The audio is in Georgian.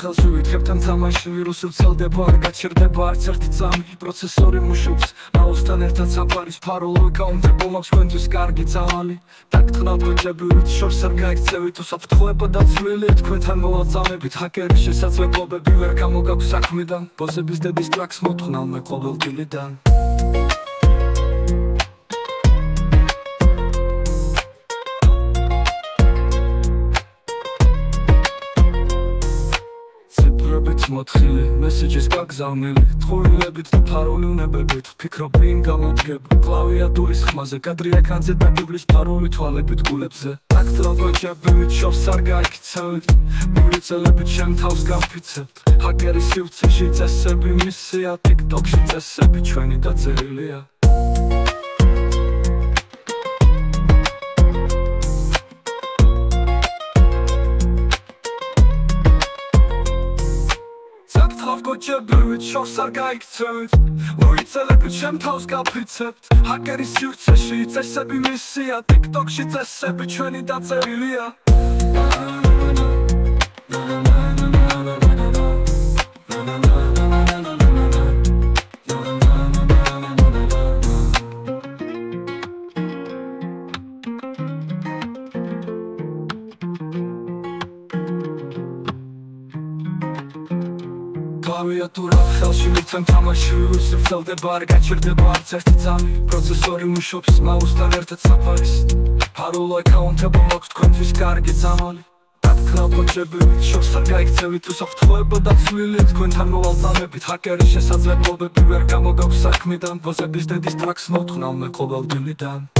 ხელში ვითხრებთ ამ თამაში ვირუსი ვრცელდება არ გაჩერდება არც ერთი წამი პროცესორი მუშაობს მაუსთან ერთად საფარის ფაროლოიკა უნდა მაქვს ჩვენთვის კარგი წამალი დაგტყნავთ ბოჭები ვით შორს არ გაიქცევით უსაფრთხოება დაცვლილი თქვენთან მოვაწამებით ჰაკერის შესაძლებლობები ვერ გამოგაქვს საქმიდან ბოსების დედის ტრაქს მოთხნავ მე ყოველ დილიდან მოთხილი მესეჯის გაგზავნილი ტყუილებით და ფარული უნებებით ვფიქრობ ვინ გამოდგებ კლავიატურის ხმაზე კადრი ეკრანზე და დუბლის ფარული თვალებით გულებზე აქტრავ ბოჭები შორს არ გაიქცევით მივიწელებით ჩემ თავს გავფიცებთ ჰაკერის სივრცეში წესები მისია ტიკტოკში წესები ჩვენი დაწერილია გოჭები შორს არ გაიქცევით მოვიწელებით ჩემ თავს გავფიცებთ ჰაკერის სივრცეში წესები მისია ტიკტოკში წესები ჩვენი დაწერილია კლავიატურა ხელში ვირთვენ თამაში ვირუსი ვრცელდება არ გაჩერდება არც ერთი წამი პროცესორი მუშაობს მაუსთან ერთად საფარის ფაროლოიკა უნდა მაქვს თქვენთვის კარგი წამალი დაგტყნავ ბოჭები ვით შორს არ გაიქცევით უსაფრთხოება დაცვლილი თქვენთან მოვაწამებით ჰაკერის შესაძლებლობები ვერ გამოგაქვს საქმიდან ბოსების დედის ტრაქს მოთხნავ მე ყოველ დილიდან